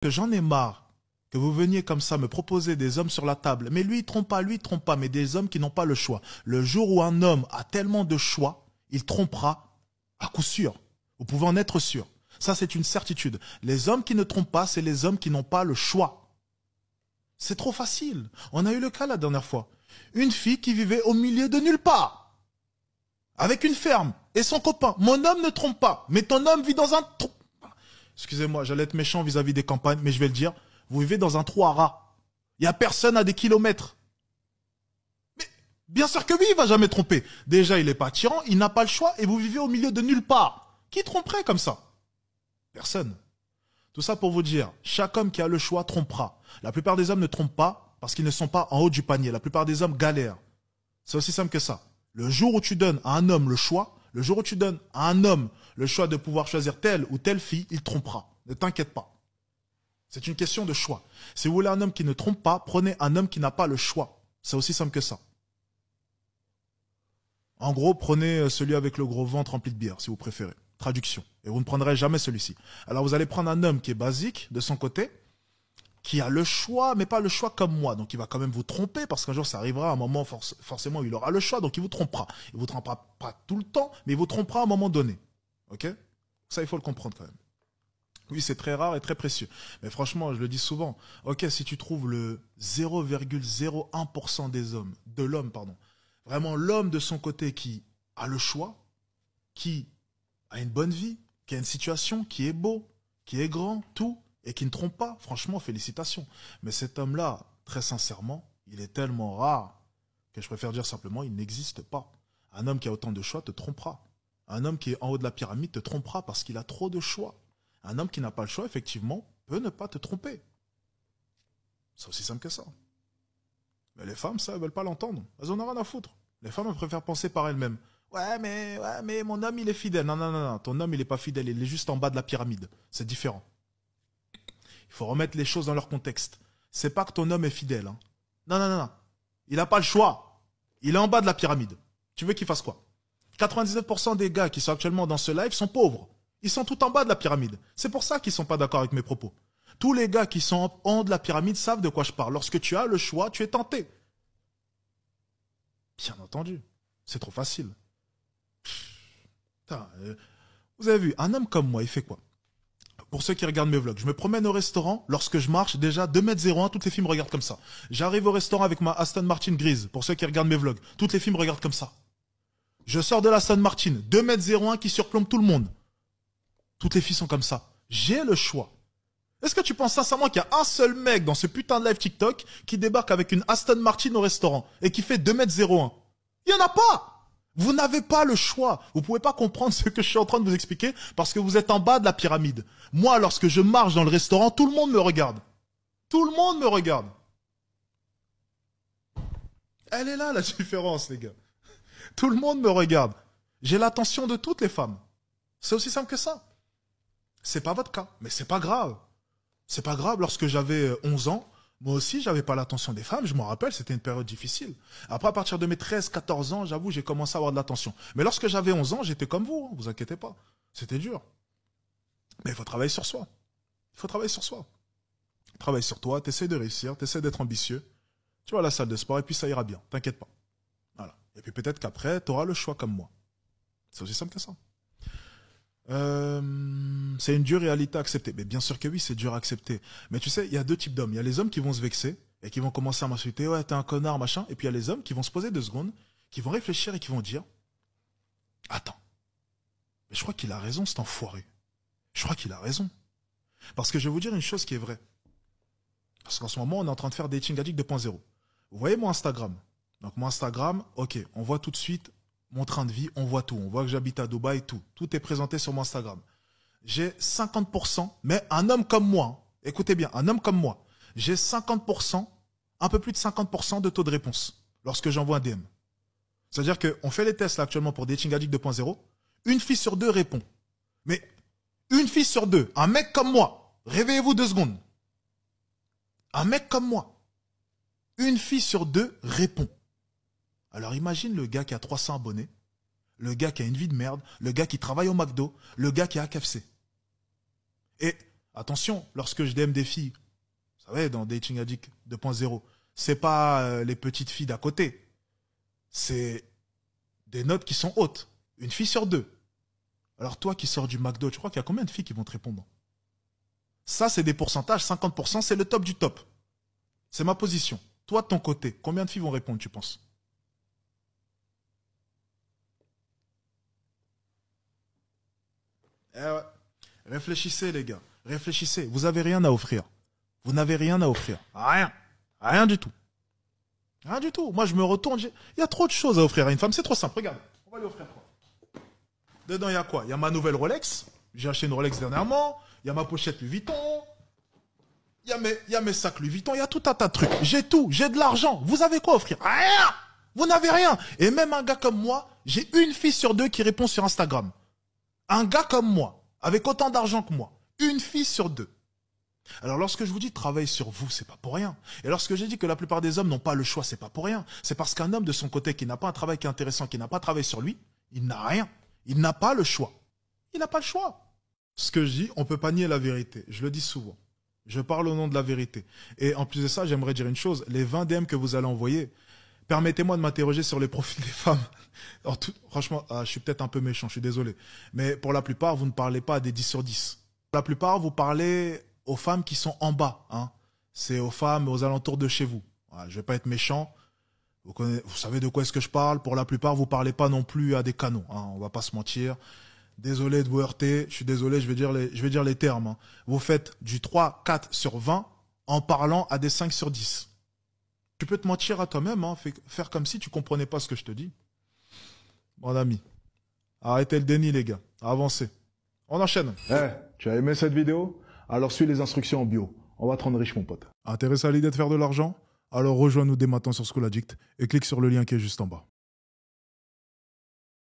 Que j'en ai marre que vous veniez comme ça me proposer des hommes sur la table. Mais lui, il trompe pas, mais des hommes qui n'ont pas le choix. Le jour où un homme a tellement de choix, il trompera à coup sûr. Vous pouvez en être sûr. Ça, c'est une certitude. Les hommes qui ne trompent pas, c'est les hommes qui n'ont pas le choix. C'est trop facile. On a eu le cas la dernière fois. Une fille qui vivait au milieu de nulle part. Avec une ferme et son copain. Mon homme ne trompe pas, mais ton homme vit dans un trou. Excusez-moi, j'allais être méchant vis-à-vis des campagnes, mais je vais le dire. Vous vivez dans un trou à rats. Il n'y a personne à des kilomètres. Mais bien sûr que oui, il ne va jamais tromper. Déjà, il n'est pas tyran, il n'a pas le choix et vous vivez au milieu de nulle part. Qui tromperait comme ça? Personne. Tout ça pour vous dire, chaque homme qui a le choix trompera. La plupart des hommes ne trompent pas parce qu'ils ne sont pas en haut du panier. La plupart des hommes galèrent. C'est aussi simple que ça. Le jour où tu donnes à un homme le choix, le jour où tu donnes à un homme le choix de pouvoir choisir telle ou telle fille, il trompera. Ne t'inquiète pas. C'est une question de choix. Si vous voulez un homme qui ne trompe pas, prenez un homme qui n'a pas le choix. C'est aussi simple que ça. En gros, prenez celui avec le gros ventre rempli de bière, si vous préférez. Traduction. Et vous ne prendrez jamais celui-ci. Alors vous allez prendre un homme qui est basique, de son côté, qui a le choix, mais pas le choix comme moi. Donc il va quand même vous tromper, parce qu'un jour ça arrivera, à un moment forcément où il aura le choix, donc il vous trompera. Il vous trompera pas tout le temps, mais il vous trompera à un moment donné. Ok? Ça, il faut le comprendre quand même. Oui, c'est très rare et très précieux. Mais franchement, je le dis souvent. Ok, si tu trouves le 0,01% des hommes, de l'homme, pardon, vraiment l'homme de son côté qui a le choix, qui a une bonne vie, qui a une situation, qui est beau, qui est grand, tout, et qui ne trompe pas, franchement, félicitations. Mais cet homme-là, très sincèrement, il est tellement rare que je préfère dire simplement, il n'existe pas. Un homme qui a autant de choix te trompera. Un homme qui est en haut de la pyramide te trompera parce qu'il a trop de choix. Un homme qui n'a pas le choix, effectivement, peut ne pas te tromper. C'est aussi simple que ça. Mais les femmes, ça, elles veulent pas l'entendre. Elles en ont rien à foutre. Les femmes, elles préfèrent penser par elles-mêmes. Ouais, mais mon homme, il est fidèle. Non, non, non, non. Ton homme, il est pas fidèle. Il est juste en bas de la pyramide. C'est différent. Il faut remettre les choses dans leur contexte. C'est pas que ton homme est fidèle. Hein. Non, non, non, non. Il n'a pas le choix. Il est en bas de la pyramide. Tu veux qu'il fasse quoi? 99% des gars qui sont actuellement dans ce live sont pauvres. Ils sont tout en bas de la pyramide. C'est pour ça qu'ils ne sont pas d'accord avec mes propos. Tous les gars qui sont en haut de la pyramide savent de quoi je parle. Lorsque tu as le choix, tu es tenté. Bien entendu. C'est trop facile. Putain, vous avez vu, un homme comme moi, il fait quoi? Pour ceux qui regardent mes vlogs, je me promène au restaurant. Lorsque je marche, déjà 2,01 m, toutes les filles me regardent comme ça. J'arrive au restaurant avec ma Aston Martin grise. Pour ceux qui regardent mes vlogs, toutes les filles me regardent comme ça. Je sors de la Aston Martin, 2,01 m qui surplombe tout le monde. Toutes les filles sont comme ça. J'ai le choix. Est-ce que tu penses sincèrement qu'il y a un seul mec dans ce putain de live TikTok qui débarque avec une Aston Martin au restaurant et qui fait 2,01 m? Il n'y en a pas. Vous n'avez pas le choix. Vous ne pouvez pas comprendre ce que je suis en train de vous expliquer parce que vous êtes en bas de la pyramide. Moi, lorsque je marche dans le restaurant, tout le monde me regarde. Tout le monde me regarde. Elle est là, la différence, les gars. Tout le monde me regarde. J'ai l'attention de toutes les femmes. C'est aussi simple que ça. C'est pas votre cas, mais c'est pas grave. C'est pas grave, lorsque j'avais 11 ans, moi aussi, j'avais pas l'attention des femmes, je m'en rappelle, c'était une période difficile. Après, à partir de mes 13-14 ans, j'avoue, j'ai commencé à avoir de l'attention. Mais lorsque j'avais 11 ans, j'étais comme vous, hein, vous inquiétez pas. C'était dur. Mais il faut travailler sur soi. Il faut travailler sur soi. Travaille sur toi, t'essaies de réussir, t'essaies d'être ambitieux. Tu vas à la salle de sport et puis ça ira bien, t'inquiète pas. Voilà. Et puis peut-être qu'après, t'auras le choix comme moi. C'est aussi simple que ça. C'est une dure réalité à accepter. Mais bien sûr que oui, c'est dur à accepter. Mais tu sais, il y a deux types d'hommes. Il y a les hommes qui vont se vexer et qui vont commencer à m'insulter. Ouais, t'es un connard, machin. Et puis il y a les hommes qui vont se poser 2 secondes, qui vont réfléchir et qui vont dire, attends, mais je crois qu'il a raison, cet enfoiré. Je crois qu'il a raison. Parce que je vais vous dire une chose qui est vraie. Parce qu'en ce moment, on est en train de faire Dating Addict 2.0. Vous voyez mon Instagram. Donc mon Instagram, ok, on voit tout de suite mon train de vie, on voit tout. On voit que j'habite à Dubaï et tout. Tout est présenté sur mon Instagram. J'ai 50%, mais un homme comme moi, hein, écoutez bien, un homme comme moi, j'ai 50%, un peu plus de 50% de taux de réponse lorsque j'envoie un DM. C'est-à-dire qu'on fait les tests là, actuellement pour Dating Addict 2.0. Une fille sur 2 répond. Mais une fille sur 2, un mec comme moi, réveillez-vous 2 secondes. Un mec comme moi, une fille sur 2 répond. Alors imagine le gars qui a 300 abonnés, le gars qui a une vie de merde, le gars qui travaille au McDo, le gars qui a un KFC. Et Attention, lorsque je DM des filles, vous savez, dans Dating Addict 2.0, c'est pas les petites filles d'à côté. C'est des notes qui sont hautes. Une fille sur deux. Alors toi qui sors du McDo, tu crois qu'il y a combien de filles qui vont te répondre? Ça, c'est des pourcentages. 50%, c'est le top du top. C'est ma position. Toi, de ton côté, combien de filles vont répondre, tu penses? Eh ouais. Réfléchissez, les gars. Réfléchissez. Vous avez rien à offrir. Vous n'avez rien à offrir. Rien. Rien du tout. Rien du tout. Moi, je me retourne. Il y a trop de choses à offrir à une femme. C'est trop simple. Regarde. On va lui offrir quoi? Dedans, il y a quoi? Il y a ma nouvelle Rolex. J'ai acheté une Rolex dernièrement. Il y a ma pochette Louis Vuitton. Il y a mes sacs Louis Vuitton. Il y a tout un tas de trucs. J'ai tout. J'ai de l'argent. Vous avez quoi à offrir? Rien. Vous n'avez rien. Et même un gars comme moi, j'ai une fille sur deux qui répond sur Instagram. Un gars comme moi, avec autant d'argent que moi. Une fille sur deux. Alors lorsque je vous dis travaille sur vous, c'est pas pour rien. Et lorsque j'ai dit que la plupart des hommes n'ont pas le choix, c'est pas pour rien. C'est parce qu'un homme de son côté qui n'a pas un travail qui est intéressant, qui n'a pas travaillé sur lui, il n'a rien. Il n'a pas le choix. Il n'a pas le choix. Ce que je dis, on peut pas nier la vérité. Je le dis souvent. Je parle au nom de la vérité. Et en plus de ça, j'aimerais dire une chose. Les 20 DM que vous allez envoyer, permettez-moi de m'interroger sur les profils des femmes. Alors, franchement, je suis peut-être un peu méchant, je suis désolé. Mais pour la plupart, vous ne parlez pas des 10 sur 10. Pour la plupart, vous parlez aux femmes qui sont en bas. Hein. C'est aux femmes aux alentours de chez vous. Voilà, je ne vais pas être méchant. Vous savez de quoi est-ce que je parle. Pour la plupart, vous ne parlez pas non plus à des canons. Hein. On ne va pas se mentir. Désolé de vous heurter. Je suis désolé, je vais dire les termes. Hein. Vous faites du 3, 4 sur 20 en parlant à des 5 sur 10. Tu peux te mentir à toi-même, hein, faire comme si tu comprenais pas ce que je te dis. Mon ami, arrêtez le déni, les gars. Avancez. On enchaîne. Tu as aimé cette vidéo? Alors suis les instructions en bio. On va te rendre riche, mon pote. Intéressé à l'idée de faire de l'argent? Alors rejoins-nous dès maintenant sur School Addict et clique sur le lien qui est juste en bas.